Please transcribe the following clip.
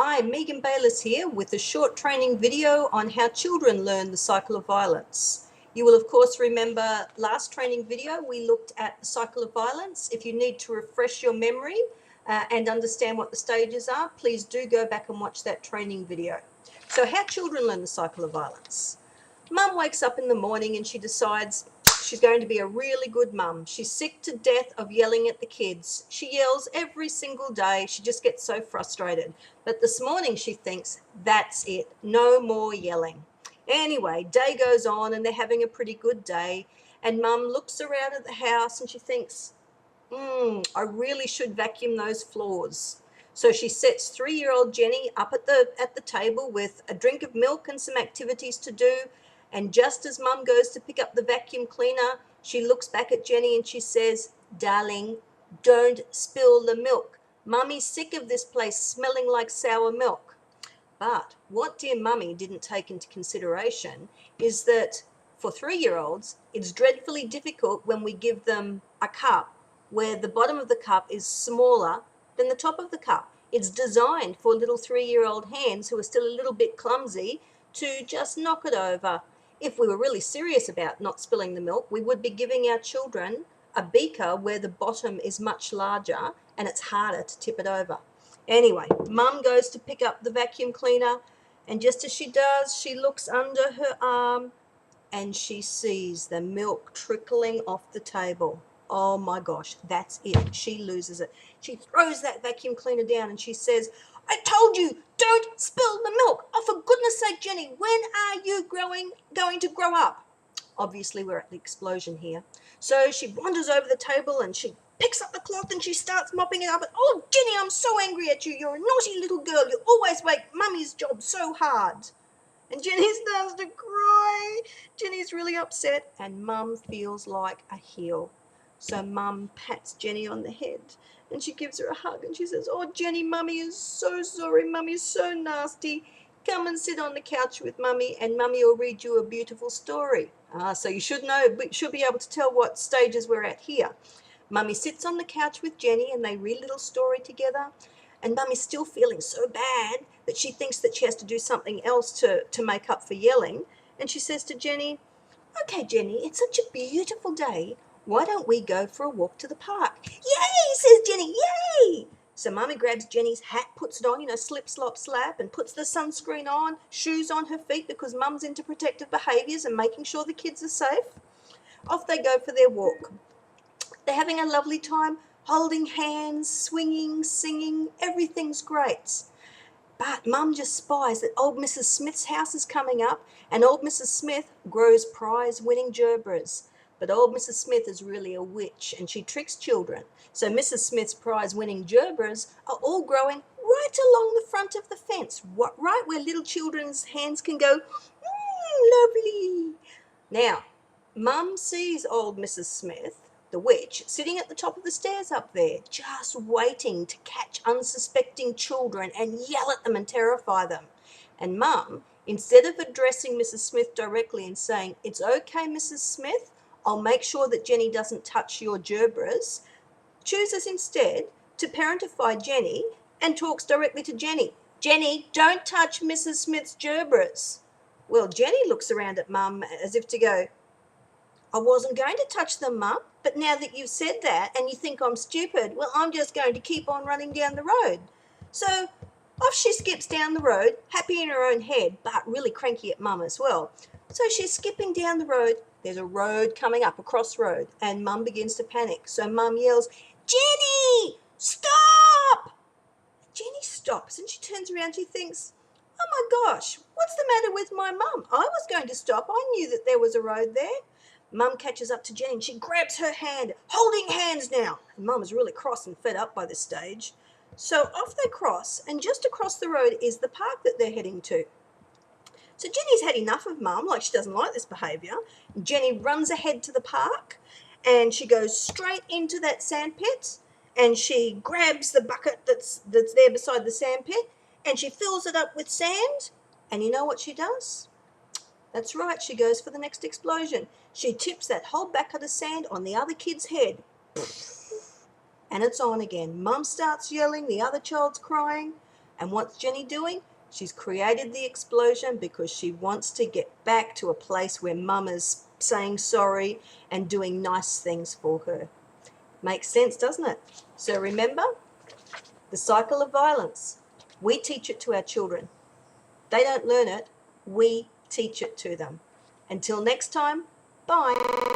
Hi, Megan Bayliss here with a short training video on how children learn the cycle of violence. You will of course remember last training video we looked at the cycle of violence. If you need to refresh your memory and understand what the stages are, please do go back and watch that training video. So how children learn the cycle of violence. Mum wakes up in the morning and she decides she's going to be a really good mum. She's sick to death of yelling at the kids. She yells every single day. She just gets so frustrated. But this morning she thinks, that's it, no more yelling. Anyway, day goes on and they're having a pretty good day. And Mum looks around at the house and she thinks, I really should vacuum those floors. So she sets 3-year-old Jenny up at the table with a drink of milk and some activities to do. And just as Mum goes to pick up the vacuum cleaner, she looks back at Jenny and she says, darling, don't spill the milk. Mummy's sick of this place smelling like sour milk. But what dear Mummy didn't take into consideration is that for 3-year-olds, it's dreadfully difficult when we give them a cup where the bottom of the cup is smaller than the top of the cup. It's designed for little 3-year-old hands who are still a little bit clumsy to just knock it over. If we were really serious about not spilling the milk, we would be giving our children a beaker where the bottom is much larger and it's harder to tip it over. Anyway, Mum goes to pick up the vacuum cleaner, and just as she does, she looks under her arm and she sees the milk trickling off the table. Oh my gosh, that's it. She loses it. She throws that vacuum cleaner down and she says, I told you, don't spill the milk. Oh, for goodness sake, Jenny, when are you going to grow up? Obviously, we're at the explosion here. So she wanders over the table and she picks up the cloth and she starts mopping it up. And, oh, Jenny, I'm so angry at you. You're a naughty little girl. You always make Mummy's job so hard. And Jenny starts to cry. Jenny's really upset and Mum feels like a heel. So Mum pats Jenny on the head and she gives her a hug and she says, oh, Jenny, Mummy is so sorry. Mummy's so nasty. Come and sit on the couch with Mummy and Mummy will read you a beautiful story. So you should be able to tell what stages we're at here. Mummy sits on the couch with Jenny and they read a little story together. And Mummy's still feeling so bad that she thinks that she has to do something else to make up for yelling. And she says to Jenny, okay, Jenny, it's such a beautiful day. Why don't we go for a walk to the park? Yay, says Jenny, yay! So Mummy grabs Jenny's hat, puts it on, slip, slop, slap, and puts the sunscreen on, shoes on her feet because Mum's into protective behaviours and making sure the kids are safe. Off they go for their walk. They're having a lovely time, holding hands, swinging, singing, everything's great. But Mum just spies that old Mrs. Smith's house is coming up and old Mrs. Smith grows prize-winning gerbras. But old Mrs. Smith is really a witch and she tricks children. So Mrs. Smith's prize-winning gerbras are all growing right along the front of the fence, right where little children's hands can go, lovely. Now, Mum sees old Mrs. Smith, the witch, sitting at the top of the stairs up there, just waiting to catch unsuspecting children and yell at them and terrify them. And Mum, instead of addressing Mrs. Smith directly and saying, it's okay, Mrs. Smith, I'll make sure that Jenny doesn't touch your gerbras, chooses instead to parentify Jenny and talks directly to Jenny. Jenny, don't touch Mrs. Smith's gerbras. Well, Jenny looks around at Mum as if to go, I wasn't going to touch them, Mum, but now that you've said that and you think I'm stupid, well, I'm just going to keep on running down the road. So off she skips down the road, happy in her own head, but really cranky at Mum as well. So she's skipping down the road. There's a road coming up, a crossroad, and Mum begins to panic. So Mum yells, Jenny, stop! Jenny stops and she turns around. She thinks, oh my gosh, what's the matter with my Mum? I was going to stop. I knew that there was a road there. Mum catches up to Jenny and she grabs her hand, holding hands now. And Mum is really cross and fed up by this stage. So off they cross, and just across the road is the park that they're heading to. So Jenny's had enough of Mum, like she doesn't like this behaviour. Jenny runs ahead to the park and she goes straight into that sand pit and she grabs the bucket that's there beside the sand pit and she fills it up with sand. And you know what she does? That's right, she goes for the next explosion. She tips that whole bucket of sand on the other kid's head. And it's on again. Mum starts yelling, the other child's crying. And what's Jenny doing? She's created the explosion because she wants to get back to a place where mum is saying sorry and doing nice things for her. Makes sense, doesn't it? So remember, the cycle of violence. We teach it to our children. They don't learn it. We teach it to them. Until next time, bye.